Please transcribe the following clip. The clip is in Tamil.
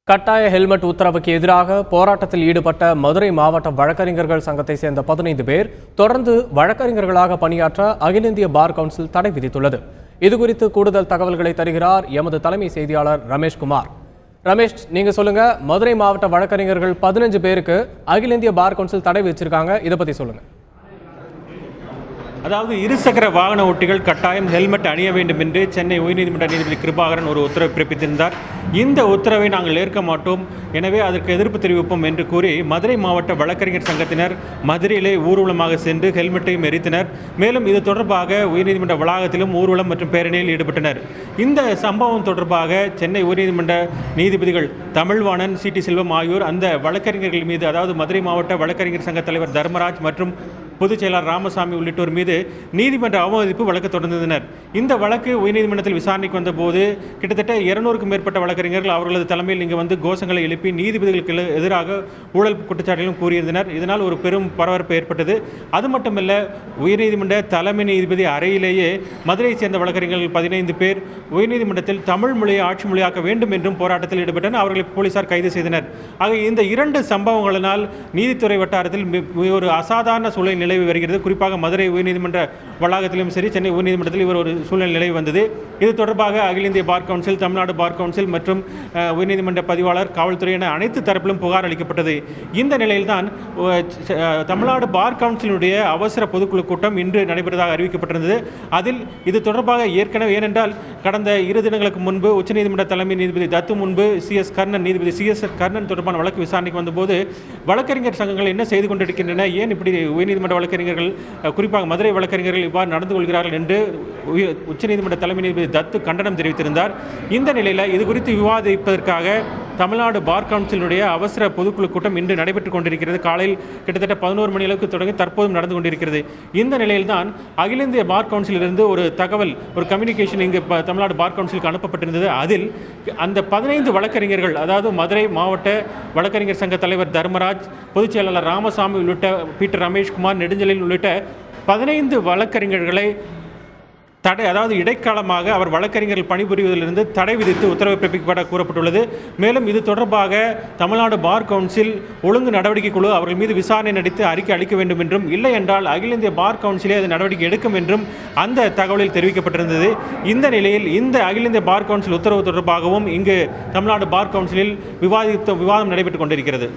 கட்டாய ஹெல்மெட் உத்தரவுக்கு எதிராக போராட்டத்தில் ஈடுபட்ட மதுரை மாவட்ட வழக்கறிஞர்கள் சங்கத்தை சேர்ந்த 15 பேர் தொடர்ந்து வழக்கறிஞர்களாக பணியாற்ற அகில இந்திய பார் கவுன்சில் தடை விதித்துள்ளது. இதுகுறித்து கூடுதல் தகவல்களை தருகிறார் எமது தலைமை செய்தியாளர் ரமேஷ்குமார். ரமேஷ், நீங்க சொல்லுங்க, மதுரை மாவட்ட வழக்கறிஞர்கள் 15 பேருக்கு அகில இந்திய பார் கவுன்சில் தடை விதிச்சிருக்காங்க, இதை பத்தி சொல்லுங்க. அதாவது இருசக்கர வாகன ஓட்டிகள் கட்டாயம் ஹெல்மெட் அணிய வேண்டும் என்று சென்னை உயர்நீதிமன்ற நீதிபதி கிருபாகரன் ஒரு உத்தரவு பிறப்பித்திருந்தார். இந்த உத்தரவை நாங்கள் ஏற்க மாட்டோம், எனவே அதற்கு எதிர்ப்பு தெரிவிப்போம் என்று கூறி மதுரை மாவட்ட வழக்கறிஞர் சங்கத்தினர் மதுரையிலே ஊர்வலமாக சென்று ஹெல்மெட்டையும் எரித்தனர். மேலும் இது தொடர்பாக உயர்நீதிமன்ற வளாகத்திலும் ஊர்வலம் மற்றும் பேரணியில் ஈடுபட்டனர். இந்த சம்பவம் தொடர்பாக சென்னை உயர்நீதிமன்ற நீதிபதிகள் தமிழ்வாணன், சி.டி. செல்வம் ஆகியோர் அந்த வழக்கறிஞர்கள் மீது, அதாவது மதுரை மாவட்ட வழக்கறிஞர் சங்க தலைவர் தர்மராஜ் மற்றும் பொதுச் செயலாளர் ராமசாமி உள்ளிட்டோர் மீது நீதிமன்ற அவமதிப்பு வழக்கு தொடர்ந்தனர். இந்த வழக்கு உயர்நீதிமன்றத்தில் விசாரணைக்கு வந்தபோது கிட்டத்தட்ட 200க்கும் மேற்பட்ட வழக்கறிஞர்கள் அவர்களது தலைமையில் இங்கு வந்து கோஷங்களை எழுப்பி நீதிபதிகளுக்கு எதிராக ஊழல் குற்றச்சாட்டுகளும் கூறியிருந்தனர். இதனால் ஒரு பெரும் பரபரப்பு ஏற்பட்டது. அது மட்டுமல்ல, உயர்நீதிமன்ற தலைமை நீதிபதி அறையிலேயே மதுரையை சேர்ந்த வழக்கறிஞர்கள் 15 பேர் உயர்நீதிமன்றத்தில் தமிழ் மொழியை ஆட்சி மொழியாக்க வேண்டும் என்றும் போராட்டத்தில் ஈடுபட்டனர். அவர்களை போலீசார் கைது செய்தனர். ஆக இந்த 2 சம்பவங்களினால் நீதித்துறை வட்டாரத்தில் ஒரு அசாதாரண சூழல் நிலவி வருகிறது. குறிப்பாக மதுரை உயர்நீதிமன்ற வளாகத்திலும் சரி, சென்னை உயர்நீதிமன்றத்தில் ஒரு சூழ்நிலை நிலவி வந்தது. இது தொடர்பாக அகில இந்திய bar council, Tamil Nadu bar council மற்றும் உயர்நீதிமன்ற பதிவாளர், காவல்துறை என அனைத்து தரப்பிலும் புகார் அளிக்கப்பட்டது. இந்த நிலையில்தான் தமிழ்நாடு பார் கவுன்சிலுடைய அவசர பொதுக்குழு கூட்டம் இன்று நடைபெறுவதாக அறிவிக்கப்பட்டிருந்தது. அதில் இது தொடர்பாக ஏனென்றால் கடந்த 2 தினங்களுக்கு முன்பு உச்சநீதிமன்ற தலைமை நீதிபதி தத்து முன்பு நீதிபதி சி.எஸ். கர்ணன் தொடர்பான வழக்கு விசாரணைக்கு வந்தபோது வழக்கறிஞர் சங்கங்கள் என்ன செய்து கொண்டிருக்கின்றன, ஏன் இப்படி உயர்நீதிமன்ற வழக்கறிஞர்கள், குறிப்பாக மதுரை வழக்கறிஞர்கள் இவ்வாறு நடந்து கொள்கிறார்கள் என்று உச்சநீதிமன்ற தலைமை நீதிபதி தத்து கண்டனம் தெரிவித்திருந்தார். இந்த நிலையில் இது குறித்து விவாதிப்பதற்காக தமிழ்நாடு பார் கவுன்சிலுடைய அவசர பொதுக்குழு கூட்டம் இன்று நடைபெற்றுக் கொண்டிருக்கிறது. காலையில் கிட்டத்தட்ட 11 மணி அளவுக்கு தொடங்கி தற்போதும் நடந்து கொண்டிருக்கிறது. இந்த நிலையில்தான் அகில இந்திய பார் கவுன்சிலிருந்து ஒரு தகவல், ஒரு கம்யூனிகேஷன் இங்கு தமிழ்நாடு பார் கவுன்சிலுக்கு அனுப்பப்பட்டிருந்தது. அதில் அந்த 15 வழக்கறிஞர்கள், அதாவது மதுரை மாவட்ட வழக்கறிஞர் சங்க தலைவர் தர்மராஜ், பொதுச் செயலாளர் ராமசாமி உள்ளிட்ட பீட்டர் ரமேஷ்குமார், நெடுஞ்செழியன் உள்ளிட்ட 15 வழக்கறிஞர்களை அதாவது இடைக்காலமாக அவர் வழக்கறிஞர்கள் பணிபுரிவதிலிருந்து தடை விதித்து உத்தரவு பிறப்பிக்கப்பட கூறப்பட்டுள்ளது. மேலும் இது தொடர்பாக தமிழ்நாடு பார் கவுன்சில் ஒழுங்கு நடவடிக்கை குழு அவர்கள் மீது விசாரணை நடத்தி அறிக்கை அளிக்க வேண்டும் என்றும், இல்லை என்றால் அகில இந்திய பார் கவுன்சிலே அது நடவடிக்கை எடுக்கும் என்றும் அந்த தகவலில் தெரிவிக்கப்பட்டிருந்தது. இந்த நிலையில் இந்த அகில இந்திய பார் கவுன்சில் உத்தரவு தொடர்பாகவும் இங்கு தமிழ்நாடு பார் கவுன்சிலில் விவாதம் நடைபெற்றுக் கொண்டிருக்கிறது.